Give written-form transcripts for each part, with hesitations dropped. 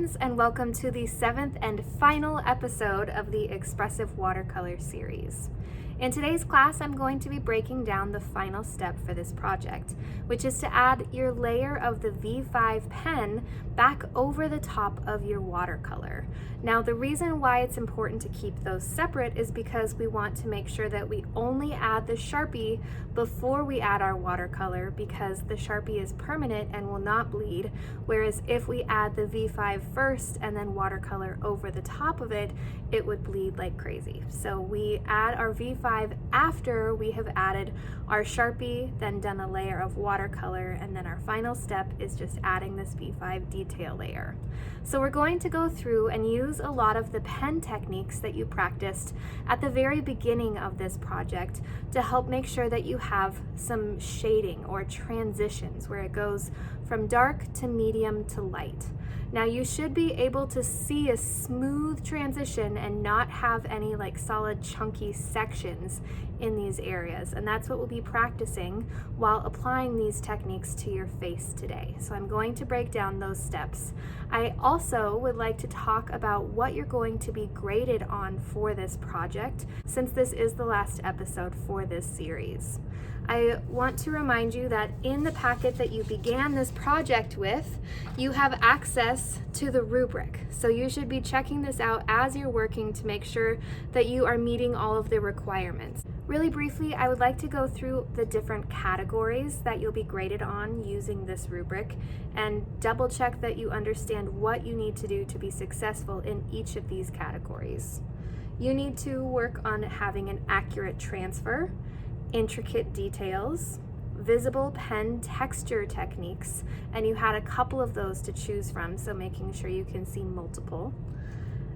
friends, and welcome to the 7th and final episode of the Expressive Watercolor series. In today's class, I'm going to be breaking down the final step for this project, which is to add your layer of the V5 pen back over the top of your watercolor. Now, the reason why it's important to keep those separate is because we want to make sure that we only add the Sharpie before we add our watercolor, because the Sharpie is permanent and will not bleed, whereas if we add the V5 first and then watercolor over the top of it, it would bleed like crazy. So we add our V5 after we have added our Sharpie, then done a layer of watercolor, and then our final step is just adding this V5 detail layer. So we're going to go through and use a lot of the pen techniques that you practiced at the very beginning of this project to help make sure that you have some shading or transitions where it goes from dark to medium to light. Now you should be able to see a smooth transition and not have any like solid chunky sections in these areas, and that's what we'll be practicing while applying these techniques to your face today. So I'm going to break down those steps. I also would like to talk about what you're going to be graded on for this project, since this is the last episode for this series. I want to remind you that in the packet that you began this project with, you have access to the rubric. So you should be checking this out as you're working to make sure that you are meeting all of the requirements. Really briefly, I would like to go through the different categories that you'll be graded on using this rubric and double check that you understand what you need to do to be successful in each of these categories. You need to work on having an accurate transfer, intricate details, visible pen texture techniques, and you had a couple of those to choose from, so making sure you can see multiple.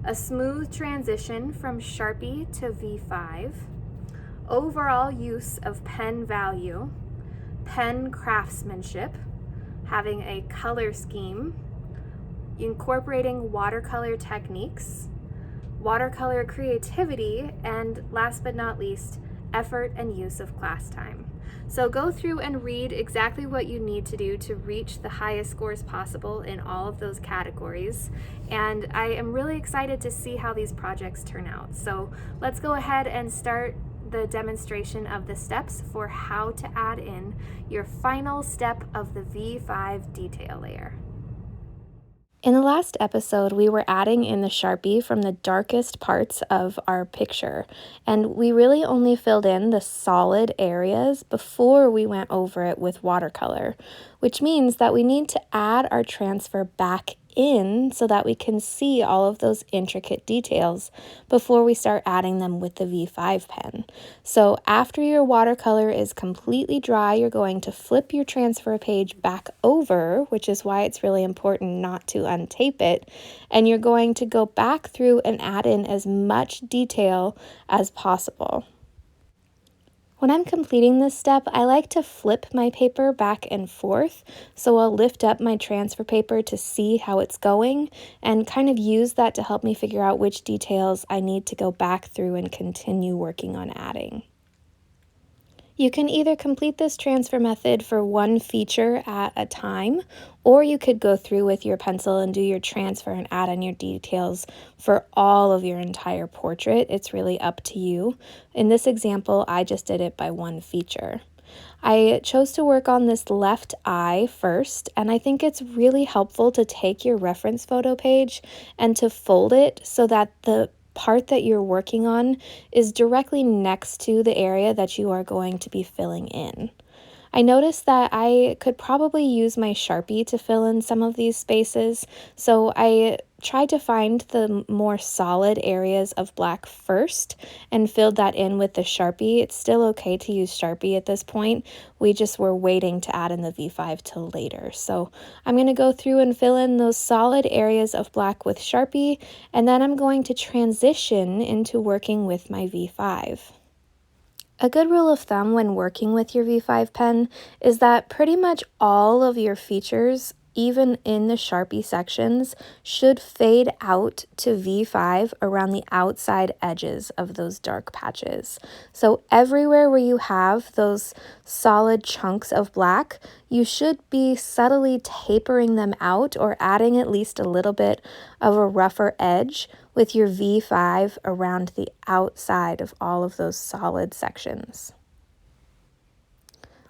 A smooth transition from Sharpie to V5, overall use of pen value, pen craftsmanship, having a color scheme, incorporating watercolor techniques, watercolor creativity, and last but not least, effort and use of class time. So go through and read exactly what you need to do to reach the highest scores possible in all of those categories. And I am really excited to see how these projects turn out. So let's go ahead and start the demonstration of the steps for how to add in your final step of the V5 detail layer. In the last episode, we were adding in the Sharpie from the darkest parts of our picture, and we really only filled in the solid areas before we went over it with watercolor, which means that we need to add our transfer back in so that we can see all of those intricate details before we start adding them with the V5 pen. So after your watercolor is completely dry, you're going to flip your transfer page back over, which is why it's really important not to untape it, and you're going to go back through and add in as much detail as possible. When I'm completing this step, I like to flip my paper back and forth, so I'll lift up my transfer paper to see how it's going and kind of use that to help me figure out which details I need to go back through and continue working on adding. You can either complete this transfer method for one feature at a time, or you could go through with your pencil and do your transfer and add in your details for all of your entire portrait. It's really up to you. In this example, I just did it by one feature. I chose to work on this left eye first, and I think it's really helpful to take your reference photo page and to fold it so that the part that you're working on is directly next to the area that you are going to be filling in. I noticed that I could probably use my Sharpie to fill in some of these spaces, so I tried to find the more solid areas of black first and filled that in with the Sharpie. It's still okay to use Sharpie at this point. We just were waiting to add in the V5 till later. So I'm going to go through and fill in those solid areas of black with Sharpie, and then I'm going to transition into working with my V5. A good rule of thumb when working with your V5 pen is that pretty much all of your features even in the Sharpie sections, should fade out to V5 around the outside edges of those dark patches. So everywhere where you have those solid chunks of black, you should be subtly tapering them out or adding at least a little bit of a rougher edge with your V5 around the outside of all of those solid sections.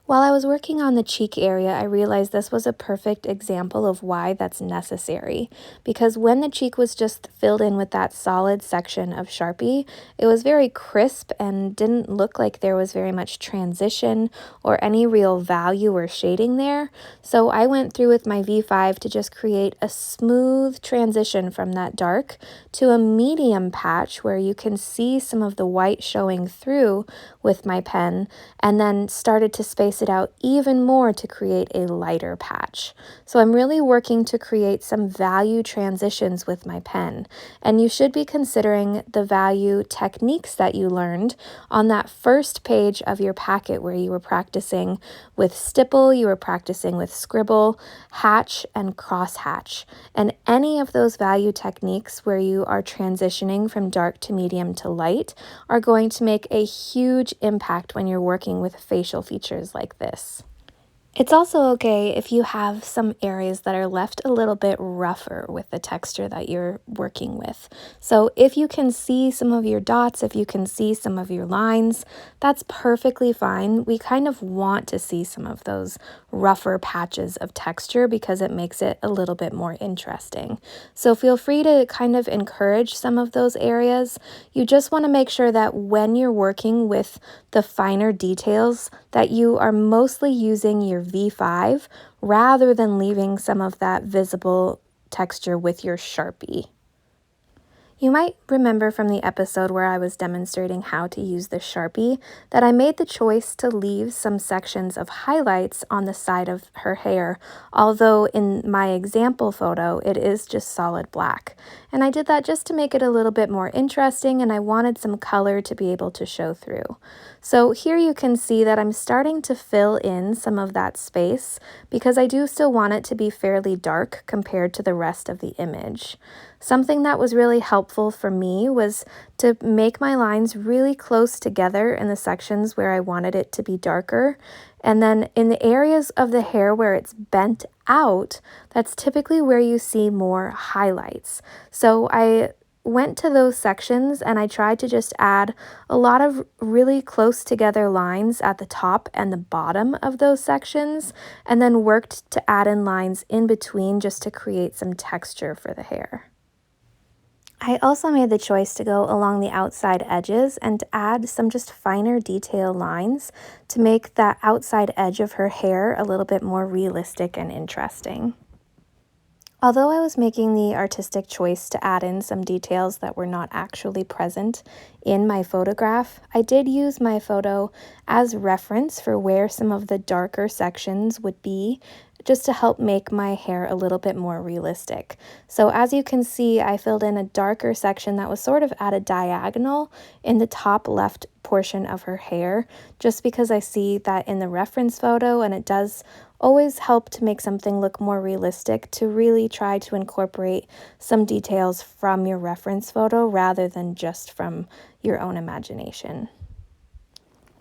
While I was working on the cheek area, I realized this was a perfect example of why that's necessary, because when the cheek was just filled in with that solid section of Sharpie, it was very crisp and didn't look like there was very much transition or any real value or shading there. So I went through with my V5 to just create a smooth transition from that dark to a medium patch where you can see some of the white showing through with my pen, and then started to space it out even more to create a lighter patch. So I'm really working to create some value transitions with my pen, and you should be considering the value techniques that you learned on that first page of your packet where you were practicing with stipple, you were practicing with scribble, hatch, and crosshatch. And any of those value techniques where you are transitioning from dark to medium to light are going to make a huge impact when you're working with facial features like this. It's also okay if you have some areas that are left a little bit rougher with the texture that you're working with. So if you can see some of your dots, if you can see some of your lines, that's perfectly fine. We kind of want to see some of those rougher patches of texture because it makes it a little bit more interesting. So feel free to kind of encourage some of those areas. You just want to make sure that when you're working with the finer details that you are mostly using your V5 rather than leaving some of that visible texture with your Sharpie. You might remember from the episode where I was demonstrating how to use the Sharpie that I made the choice to leave some sections of highlights on the side of her hair, although in my example photo it is just solid black. And I did that just to make it a little bit more interesting, and I wanted some color to be able to show through. So here you can see that I'm starting to fill in some of that space because I do still want it to be fairly dark compared to the rest of the image. Something that was really helpful for me was to make my lines really close together in the sections where I wanted it to be darker. And then in the areas of the hair where it's bent out, that's typically where you see more highlights. So I went to those sections and I tried to just add a lot of really close together lines at the top and the bottom of those sections, and then worked to add in lines in between just to create some texture for the hair. I also made the choice to go along the outside edges and to add some just finer detail lines to make that outside edge of her hair a little bit more realistic and interesting. Although I was making the artistic choice to add in some details that were not actually present in my photograph, I did use my photo as reference for where some of the darker sections would be, just to help make my hair a little bit more realistic. So as you can see, I filled in a darker section that was sort of at a diagonal in the top left portion of her hair, just because I see that in the reference photo, and it does always help to make something look more realistic to really try to incorporate some details from your reference photo rather than just from your own imagination.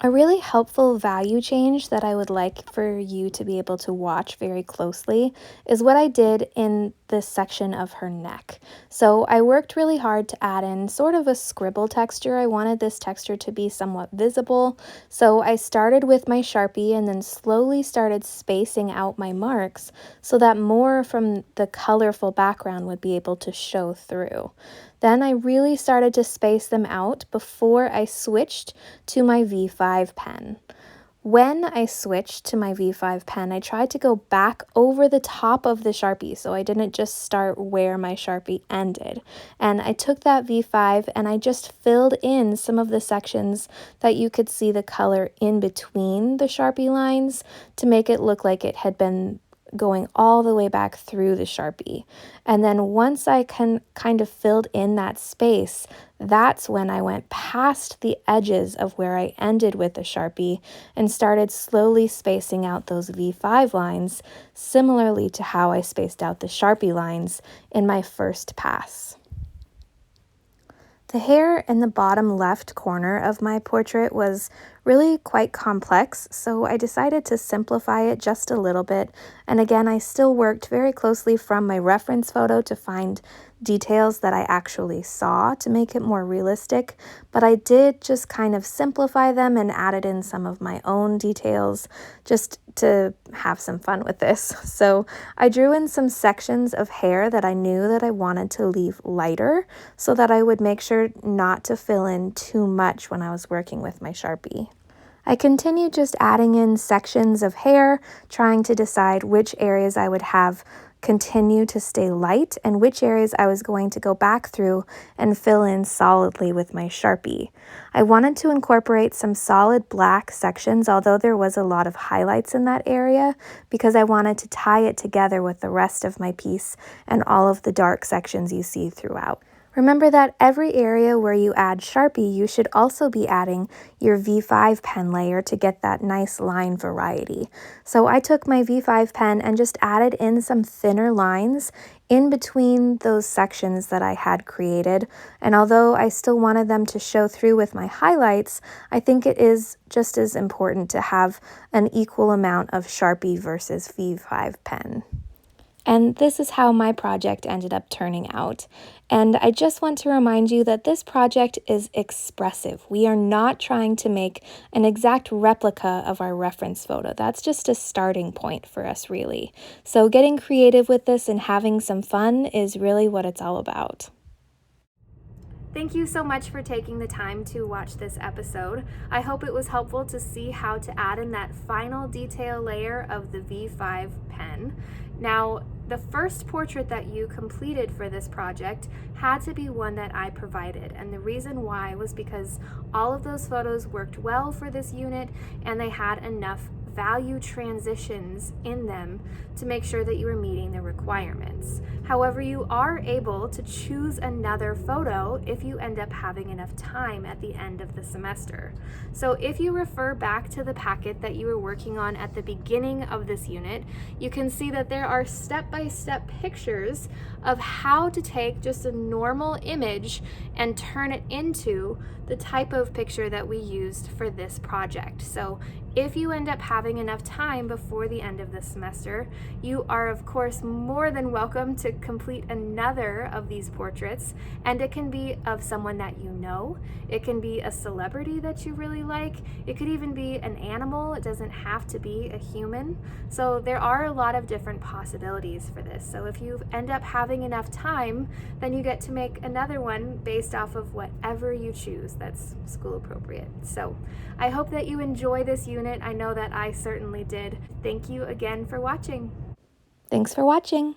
A really helpful value change that I would like for you to be able to watch very closely is what I did in this section of her neck. So I worked really hard to add in sort of a scribble texture. I wanted this texture to be somewhat visible. So I started with my Sharpie and then slowly started spacing out my marks so that more from the colorful background would be able to show through. Then I really started to space them out before I switched to my V5 pen. When I switched to my V5 pen, I tried to go back over the top of the Sharpie, so I didn't just start where my Sharpie ended. And I took that V5 and I just filled in some of the sections that you could see the color in between the Sharpie lines to make it look like it had been going all the way back through the Sharpie. And then once I kind of filled in that space, that's when I went past the edges of where I ended with the Sharpie and started slowly spacing out those V5 lines, similarly to how I spaced out the Sharpie lines in my first pass. The hair in the bottom left corner of my portrait was really quite complex, so I decided to simplify it just a little bit. And again, I still worked very closely from my reference photo to find details that I actually saw to make it more realistic, but I did just kind of simplify them and added in some of my own details just to have some fun with this. So I drew in some sections of hair that I knew that I wanted to leave lighter so that I would make sure not to fill in too much when I was working with my Sharpie. I continued just adding in sections of hair, trying to decide which areas I would have continue to stay light and which areas I was going to go back through and fill in solidly with my Sharpie. I wanted to incorporate some solid black sections, although there was a lot of highlights in that area, because I wanted to tie it together with the rest of my piece and all of the dark sections you see throughout. Remember that every area where you add Sharpie, you should also be adding your V5 pen layer to get that nice line variety. So I took my V5 pen and just added in some thinner lines in between those sections that I had created. And although I still wanted them to show through with my highlights, I think it is just as important to have an equal amount of Sharpie versus V5 pen. And this is how my project ended up turning out. And I just want to remind you that this project is expressive. We are not trying to make an exact replica of our reference photo. That's just a starting point for us, really. So getting creative with this and having some fun is really what it's all about. Thank you so much for taking the time to watch this episode. I hope it was helpful to see how to add in that final detail layer of the V5 pen. Now, the first portrait that you completed for this project had to be one that I provided, and the reason why was because all of those photos worked well for this unit and they had enough value transitions in them to make sure that you were meeting the requirements. However, you are able to choose another photo if you end up having enough time at the end of the semester. So if you refer back to the packet that you were working on at the beginning of this unit, you can see that there are step-by-step pictures of how to take just a normal image and turn it into the type of picture that we used for this project. So if you end up having enough time before the end of the semester, you are of course more than welcome to complete another of these portraits, and it can be of someone that you know, it can be a celebrity that you really like, it could even be an animal, it doesn't have to be a human. So there are a lot of different possibilities for this. So if you end up having enough time, then you get to make another one based off of whatever you choose that's school appropriate. So I hope that you enjoy this unit. I know that I certainly did. Thank you again for watching. Thanks for watching.